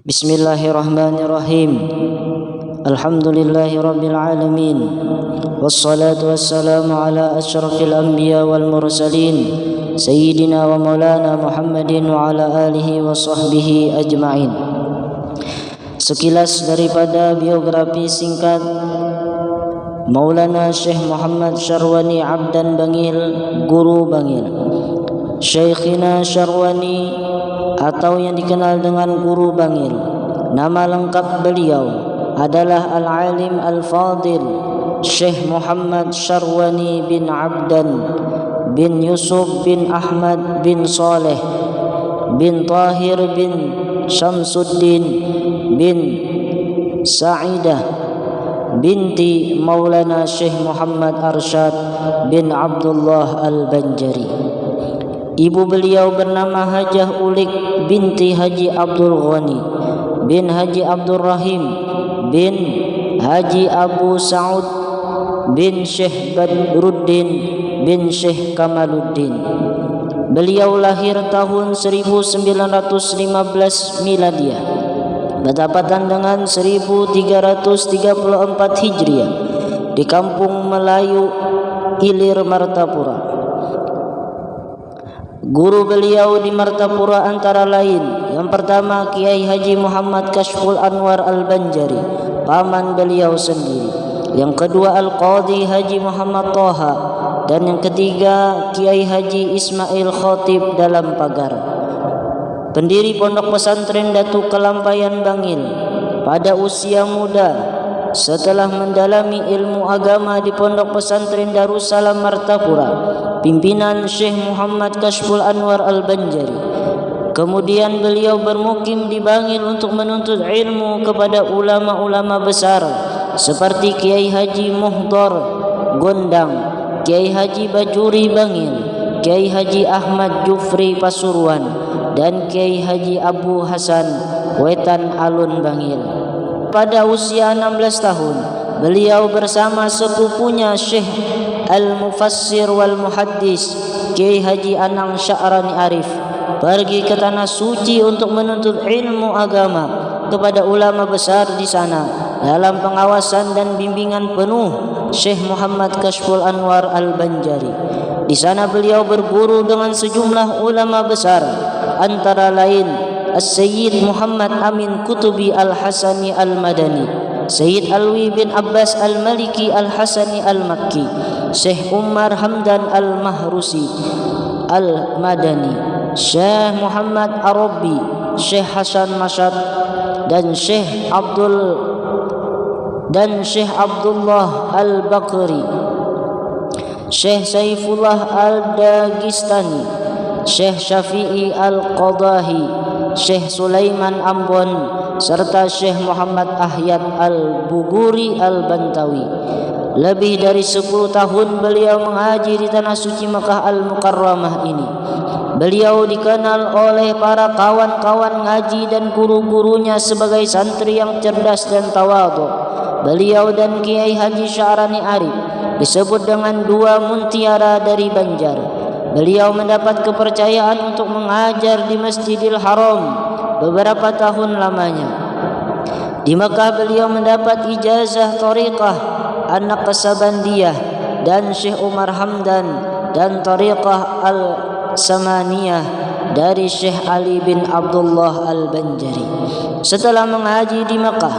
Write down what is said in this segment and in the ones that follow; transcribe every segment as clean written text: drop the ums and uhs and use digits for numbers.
Bismillahirrahmanirrahim. Alhamdulillahi rabbil alamin. Wassalatu wassalamu ala asyrafil anbiya wal mursalin Sayyidina wa maulana Muhammadin wa ala alihi wa sahbihi ajma'in. Sekilas daripada biografi singkat Maulana Syekh Muhammad Syarwani Abdan Bangil, Guru Bangil. Syekhina Syarwani atau yang dikenal dengan Guru Bangil, nama lengkap beliau adalah Al-Alim Al-Fadil Syekh Muhammad Syarwani bin Abdan bin Yusuf bin Ahmad bin Saleh bin Tahir bin Syamsuddin bin Sa'idah binti Maulana Syekh Muhammad Arsyad bin Abdullah Al-Banjari. Ibu beliau bernama Hajah Ulik binti Haji Abdul Ghani bin Haji Abdul Rahim bin Haji Abu Sa'ud bin Syekh Badruddin bin Syekh Kamaluddin. Beliau lahir tahun 1915 Miladiah, bertepatan dengan 1334 Hijriah di Kampung Melayu, Ilir, Martapura. Guru beliau di Martapura antara lain: yang pertama Kiai Haji Muhammad Kashful Anwar Al-Banjari, paman beliau sendiri; yang kedua Al-Qadhi Haji Muhammad Toha; dan yang ketiga Kiai Haji Ismail Khotib Dalam Pagar, pendiri Pondok Pesantren Datuk Kelampayan Bangil. Pada usia muda, setelah mendalami ilmu agama di Pondok Pesantren Darussalam Martapura, pimpinan Syekh Muhammad Kashful Anwar Al-Banjari, kemudian beliau bermukim di Bangil untuk menuntut ilmu kepada ulama-ulama besar seperti Kiai Haji Muhdar Gondang, Kiai Haji Bajuri Bangil, Kiai Haji Ahmad Jufri Pasuruan, dan Kiai Haji Abu Hasan Wetan Alun Bangil. Pada usia 16 tahun, beliau bersama sepupunya Syekh Al-Mufassir wal Muhaddis Kiai Haji Anang Sya'rani Arif pergi ke tanah suci untuk menuntut ilmu agama kepada ulama besar di sana dalam pengawasan dan bimbingan penuh Syekh Muhammad Kashful Anwar Al-Banjari. Di sana beliau berguru dengan sejumlah ulama besar, antara lain As-Sayyid Muhammad Amin Kutubi Al-Hasani Al-Madani, Sayyid Alwi bin Abbas Al-Maliki Al-Hasani Al-Makki, Syekh Umar Hamdan Al-Mahrusi Al-Madani, Syekh Muhammad Arabi, Syekh Hasan Mashad, dan Syekh Abdullah Al-Bakri, Syekh Saifullah Al-Dagistani, Syekh Syafi'i Al-Qadahi, Syekh Sulaiman Ambon, serta Syekh Muhammad Ahyad Al-Buguri Al-Bantawi. Lebih dari 10 tahun beliau mengaji di tanah suci Makkah Al-Mukarramah ini. Beliau dikenal oleh para kawan-kawan ngaji dan guru-gurunya sebagai santri yang cerdas dan tawadhu. Beliau dan Kiai Haji Sya'rani Arif disebut dengan dua muntiara dari Banjar. Beliau mendapat kepercayaan untuk mengajar di Masjidil Haram beberapa tahun lamanya. Di Makkah beliau mendapat ijazah Thariqah An-Naqsabandiyah dan Syekh Umar Hamdan, dan Thariqah Al-Samaniyah dari Syekh Ali bin Abdullah Al-Banjari. Setelah mengaji di Makkah,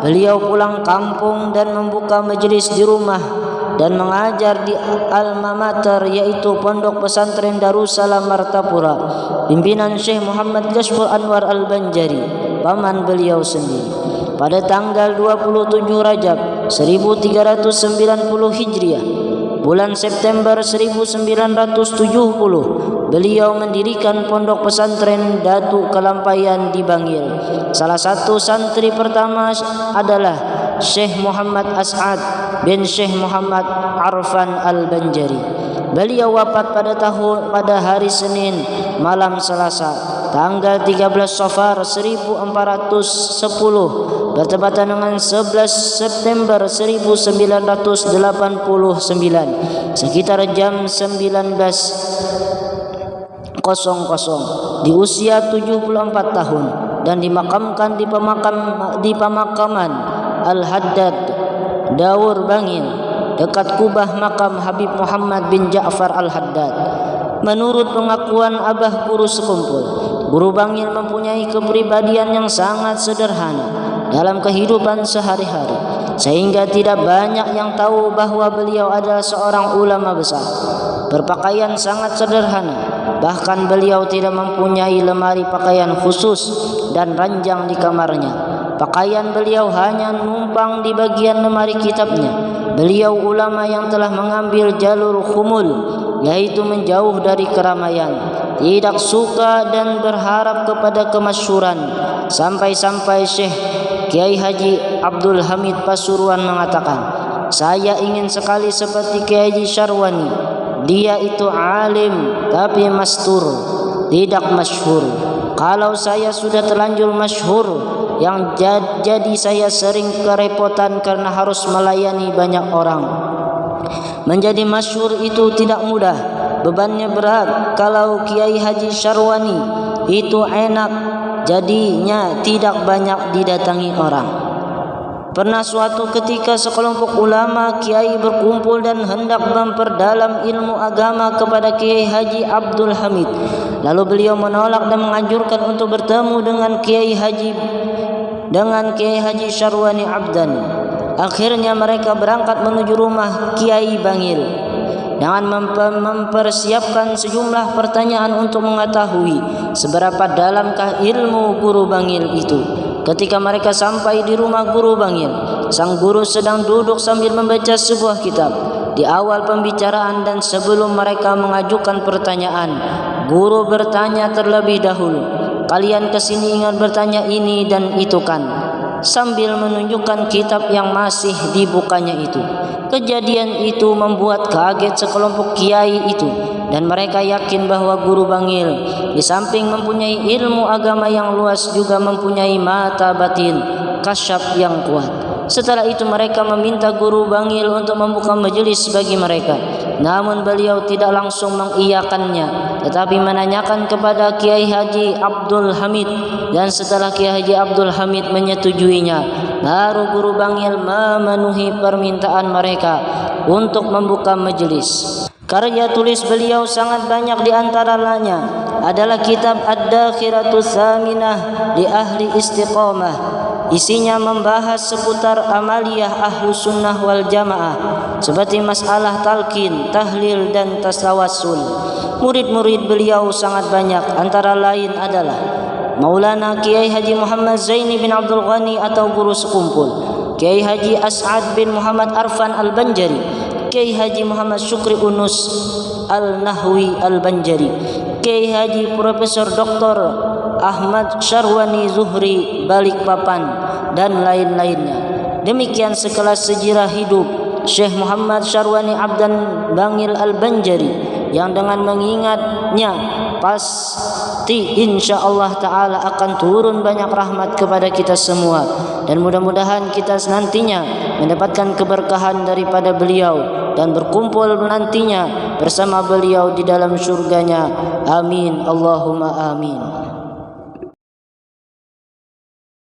beliau pulang kampung dan membuka majlis di rumah dan mengajar di alma mater, yaitu Pondok Pesantren Darussalam Martapura, pimpinan Syekh Muhammad Kashful Anwar Al-Banjari, paman beliau sendiri. Pada tanggal 27 Rajab 1390 Hijriah, bulan September 1970, beliau mendirikan Pondok Pesantren Datuk Kelampayan di Bangil. Salah satu santri pertama adalah Syekh Muhammad As'ad bin Syekh Muhammad Arfan Al-Banjari. Beliau wafat pada hari Senin malam Selasa tanggal 13 Safar 1410 bertepatan dengan 11 September 1989 sekitar jam 19.00 di usia 74 tahun. dan dimakamkan di pemakaman Al-Haddad Daur Bangil dekat kubah makam Habib Muhammad bin Ja'far Al-Haddad. Menurut pengakuan Abah Guru sekumpul, Guru Bangil mempunyai kepribadian yang sangat sederhana dalam kehidupan sehari-hari, sehingga tidak banyak yang tahu bahwa beliau adalah seorang ulama besar. Berpakaian sangat sederhana, bahkan beliau tidak mempunyai lemari pakaian khusus dan ranjang di kamarnya. Pakaian beliau hanya numpang di bagian lemari kitabnya. Beliau ulama yang telah mengambil jalur khumul, yaitu menjauh dari keramaian, tidak suka dan berharap kepada kemasyhuran. Sampai-sampai Syekh Kiai Haji Abdul Hamid Pasuruan mengatakan, "Saya ingin sekali seperti Kiai Haji Syarwani. Dia itu alim tapi mastur, tidak masyhur. Kalau saya sudah terlanjur masyhur, yang jadi saya sering kerepotan karena harus melayani banyak orang. Menjadi masyhur itu tidak mudah, bebannya berat. Kalau Kiai Haji Syarwani itu enak, jadinya tidak banyak didatangi orang." Pernah suatu ketika sekelompok ulama kiai berkumpul dan hendak memperdalam ilmu agama kepada Kiai Haji Abdul Hamid. Lalu beliau menolak dan menganjurkan untuk bertemu dengan Kiai Haji Syarwani Abdan. Akhirnya mereka berangkat menuju rumah Kiai Bangil dengan mempersiapkan sejumlah pertanyaan untuk mengetahui seberapa dalamkah ilmu Guru Bangil itu. Ketika mereka sampai di rumah Guru Bangil, sang guru sedang duduk sambil membaca sebuah kitab. Di awal pembicaraan dan sebelum mereka mengajukan pertanyaan, guru bertanya terlebih dahulu, "Kalian kesini ingin bertanya ini dan itu kan?" Sambil menunjukkan kitab yang masih dibukanya itu. Kejadian itu membuat kaget sekelompok kiai itu, dan mereka yakin bahwa Guru Bangil di samping mempunyai ilmu agama yang luas juga mempunyai mata batin kasyaf yang kuat. Setelah itu mereka meminta Guru Bangil untuk membuka majelis bagi mereka. Namun beliau tidak langsung mengiyakannya, tetapi menanyakan kepada Kiai Haji Abdul Hamid, dan setelah Kiai Haji Abdul Hamid menyetujuinya, baru Guru Bangil memenuhi permintaan mereka untuk membuka majelis. Karya tulis beliau sangat banyak, di antaranya adalah kitab Ad-Dakhiratus Saminah li Ahli Istiqamah. Isinya membahas seputar amaliyah Ahlus Sunnah wal Jamaah seperti masalah talqin, tahlil dan tasawassul. Murid-murid beliau sangat banyak, antara lain adalah Maulana Kiai Haji Muhammad Zaini bin Abdul Ghani atau Guru Sekumpul, Kiai Haji As'ad bin Muhammad Arfan Al-Banjari, Kiai Haji Muhammad Syukri Unus Al-Nahwi Al-Banjari, Kiai Haji Profesor Dr. Ahmad Syarwani Zuhri Balikpapan, dan lain-lainnya. Demikian sekelas sejarah hidup Syekh Muhammad Syarwani Abdan Bangil Al-Banjari, yang dengan mengingatnya pasti insya-Allah ta'ala akan turun banyak rahmat kepada kita semua, dan mudah-mudahan kita nantinya mendapatkan keberkahan daripada beliau dan berkumpul nantinya bersama beliau di dalam surganya. Amin Allahumma amin.